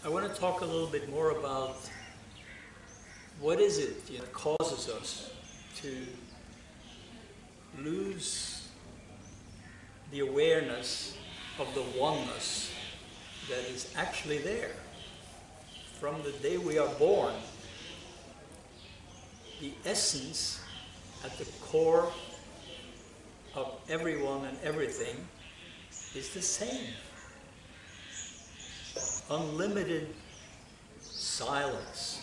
I want to talk a little bit more about what is it that causes us to lose the awareness of the oneness that is actually there. From the day we are born, the essence at the core of everyone and everything is the same. Unlimited silence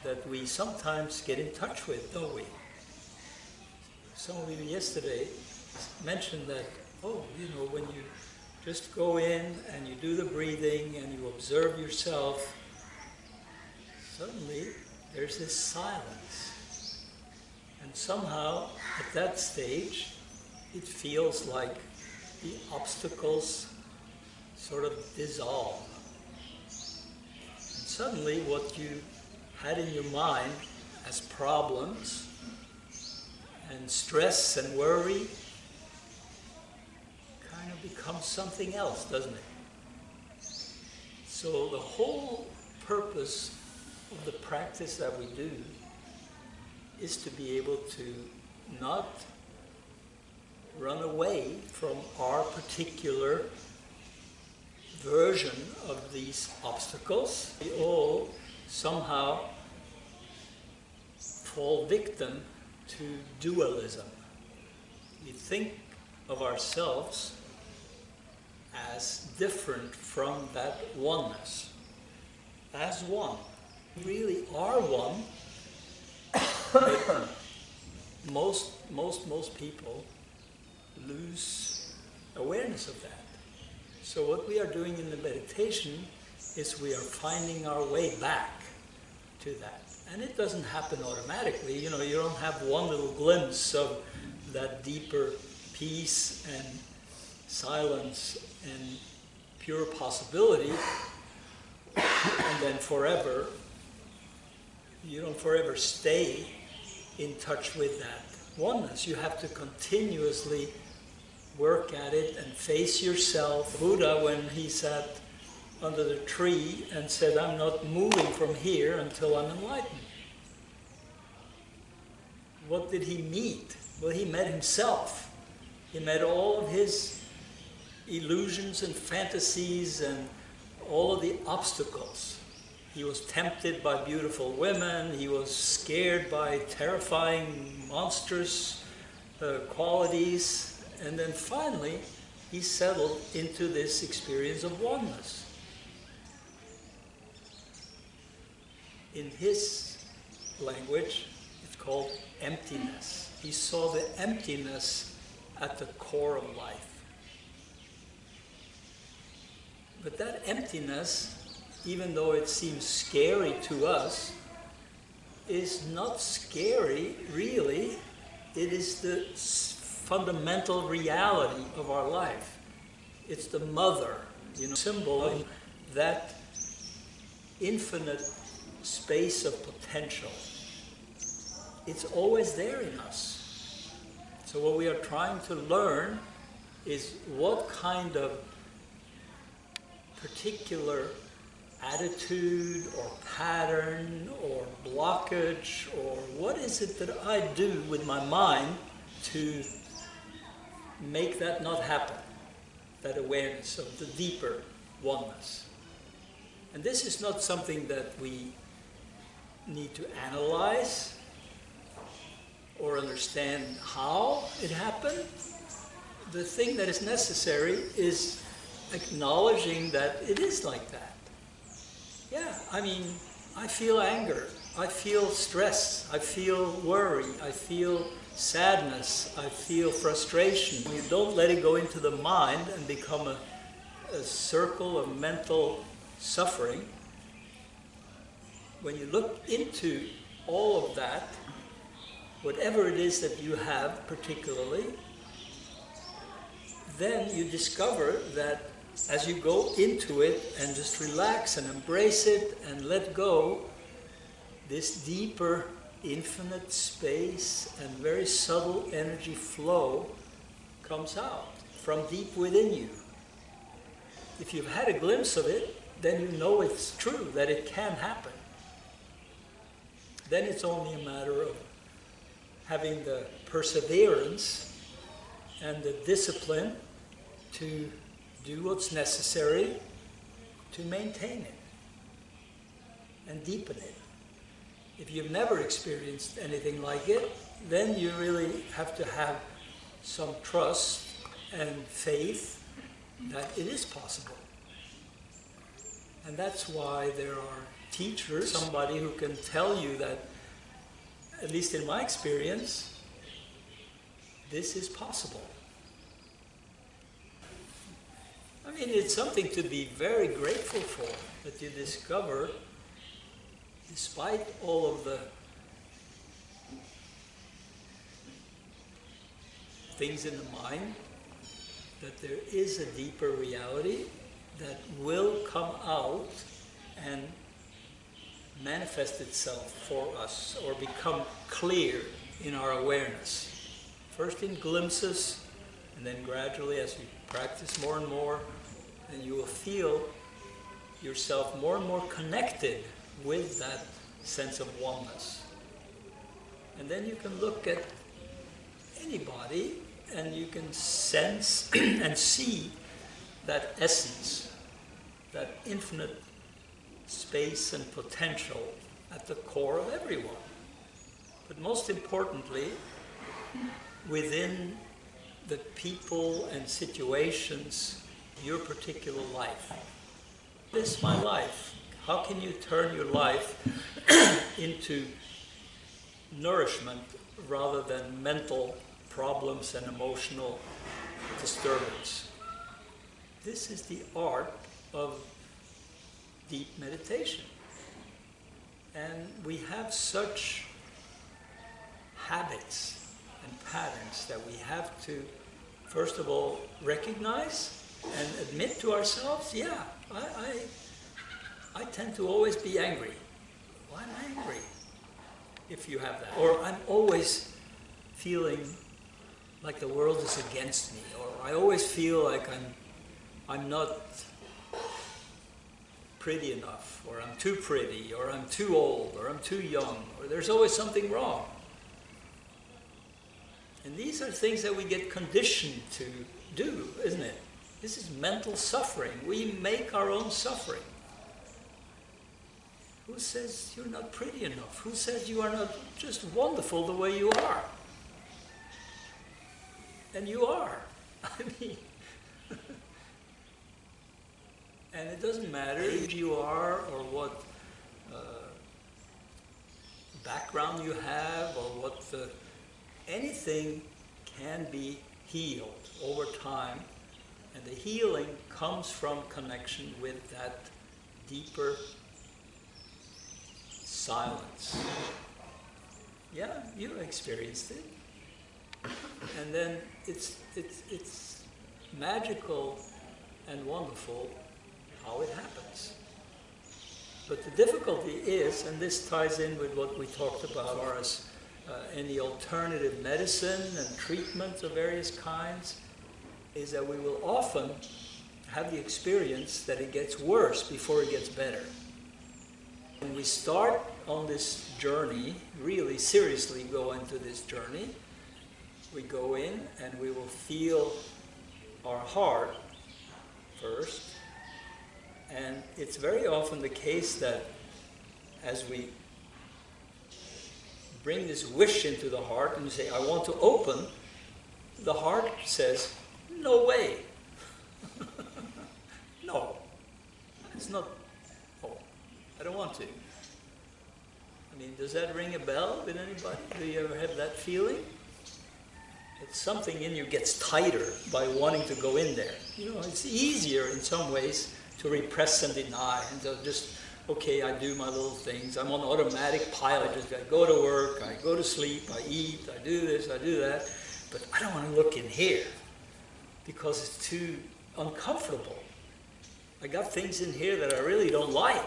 that we sometimes get in touch with, don't we? Some of you yesterday mentioned that, when you just go in and you do the breathing and you observe yourself, suddenly there's this silence. And somehow, at that stage, it feels like the obstacles sort of dissolve. And suddenly what you had in your mind as problems and stress and worry kind of becomes something else, doesn't it? So the whole purpose of the practice that we do is to be able to not run away from our particular version of these obstacles. We all somehow fall victim to dualism. We think of ourselves as different from that oneness, as one. We really are one. Most people lose awareness of that. So what we are doing in the meditation is we are finding our way back to that. And it doesn't happen automatically. You don't have one little glimpse of that deeper peace and silence and pure possibility, and then forever, you don't forever stay in touch with that oneness. You have to continuously work at it and face yourself. Buddha, when he sat under the tree and said, "I'm not moving from here until I'm enlightened." What did he meet? Well, he met himself. He met all of his illusions and fantasies and all of the obstacles. He was tempted by beautiful women. He was scared by terrifying, monstrous qualities. And then finally, he settled into this experience of oneness. In his language, it's called emptiness. He saw the emptiness at the core of life. But that emptiness, even though it seems scary to us, is not scary, really. It is the fundamental reality of our life. It's the mother, symbol of that infinite space of potential. It's always there in us. So what we are trying to learn is what kind of particular attitude or pattern or blockage, or what is it that I do with my mind to make that not happen, that awareness of the deeper oneness. And this is not something that we need to analyze or understand how it happened. The thing that is necessary is acknowledging that it is like that. Yeah, I feel anger, I feel stress, I feel worry, I feel sadness, I feel frustration. You don't let it go into the mind and become a circle of mental suffering. When you look into all of that, whatever it is that you have particularly, then you discover that as you go into it and just relax and embrace it and let go, this deeper, infinite space and very subtle energy flow comes out from deep within you. If you've had a glimpse of it, then you know it's true, that it can happen. Then it's only a matter of having the perseverance and the discipline to do what's necessary to maintain it and deepen it. If you've never experienced anything like it, then you really have to have some trust and faith that it is possible. And that's why there are teachers, somebody who can tell you that, at least in my experience, this is possible. I mean, it's something to be very grateful for, that you discover, despite all of the things in the mind, that there is a deeper reality that will come out and manifest itself for us, or become clear in our awareness. First in glimpses, and then gradually as you practice more and more, and you will feel yourself more and more connected with that sense of oneness. And then you can look at anybody and you can sense and see that essence, that infinite space and potential at the core of everyone. But most importantly, within the people and situations, your particular life. This is my life. How can you turn your life into nourishment rather than mental problems and emotional disturbance? This is the art of deep meditation. And we have such habits and patterns that we have to, first of all, recognize and admit to ourselves, yeah, I tend to always be angry. Well, I'm angry, if you have that. Or I'm always feeling like the world is against me. Or I always feel like I'm not pretty enough, or I'm too pretty, or I'm too old, or I'm too young, or there's always something wrong. And these are things that we get conditioned to do, isn't it? This is mental suffering. We make our own suffering. Who says you're not pretty enough? Who says you are not just wonderful the way you are? And you are. I mean, and it doesn't matter who you are or what background you have or what anything can be healed over time. And the healing comes from connection with that deeper silence. Yeah, you experienced it. And then it's magical and wonderful how it happens. But the difficulty is, and this ties in with what we talked about as far as any alternative medicine and treatments of various kinds, is that we will often have the experience that it gets worse before it gets better. When we start on this journey, really seriously go into this journey, we go in and we will feel our heart first. And it's very often the case that as we bring this wish into the heart and say, I want to open, the heart says, no way. No. It's not, oh, I don't want to. I mean, does that ring a bell with anybody? Do you ever have that feeling? That something in you gets tighter by wanting to go in there. You know, it's easier in some ways to repress and deny and to just, okay, I do my little things. I'm on automatic pilot. I go to work, I go to sleep, I eat, I do this, I do that. But I don't want to look in here because it's too uncomfortable. I got things in here that I really don't like.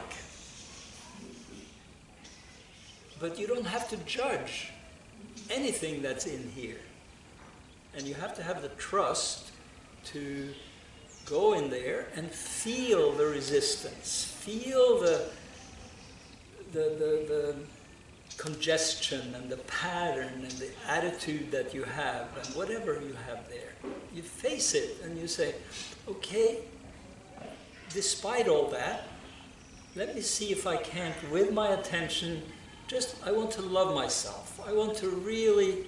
But you don't have to judge anything that's in here. And you have to have the trust to go in there and feel the resistance, feel the congestion and the pattern and the attitude that you have and whatever you have there. You face it and you say, okay, despite all that, let me see if I can't, with my attention, I want to love myself. I want to really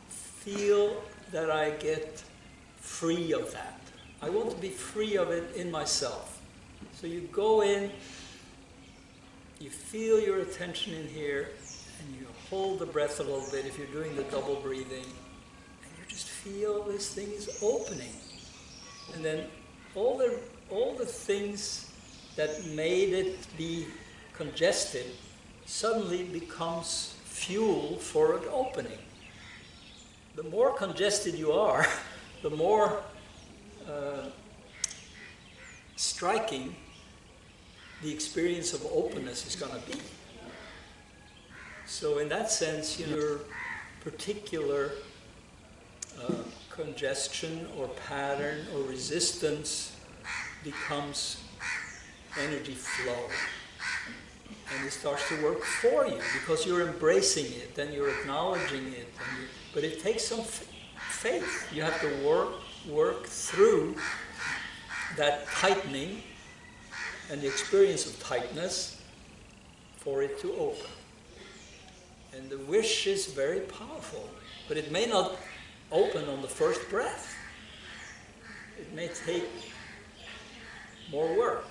feel that I get free of that. I want to be free of it in myself. So you go in, you feel your attention in here, and you hold the breath a little bit if you're doing the double breathing, and you just feel this thing is opening. And then all the things that made it be congested suddenly becomes fuel for an opening. The more congested you are, the more striking the experience of openness is going to be. So in that sense, your particular congestion or pattern or resistance becomes energy flow. And it starts to work for you because you're embracing it and you're acknowledging it. But it takes some faith. You have to work through that tightening and the experience of tightness for it to open. And the wish is very powerful, but it may not open on the first breath. It may take more work.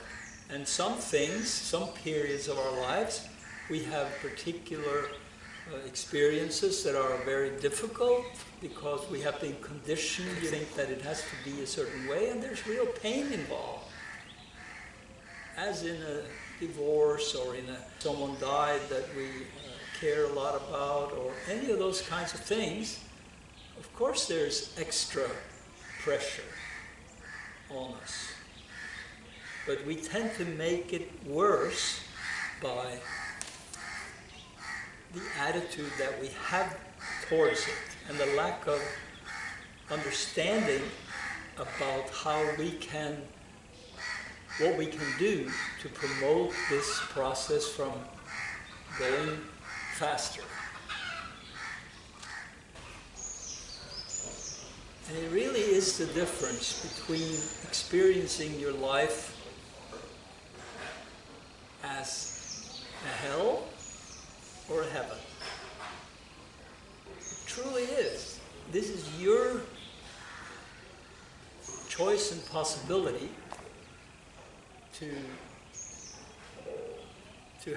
And some things, some periods of our lives, we have particular experiences that are very difficult because we have been conditioned to think that it has to be a certain way, and there's real pain involved. As in a divorce or in someone died that we care a lot about, or any of those kinds of things, of course there's extra pressure on us. But we tend to make it worse by the attitude that we have towards it and the lack of understanding about what we can do to promote this process from going faster. And it really is the difference between experiencing your life as a hell or a heaven. It truly is. This is your choice and possibility to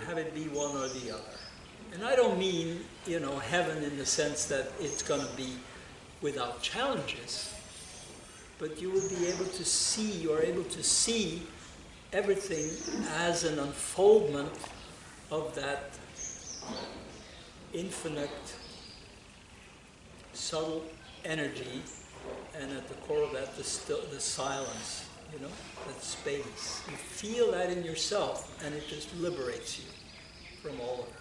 have it be one or the other. And I don't mean, heaven in the sense that it's going to be without challenges, but you are able to see everything as an unfoldment of that infinite, subtle energy, and at the core of that, the silence, that space. You feel that in yourself, and it just liberates you from all of it.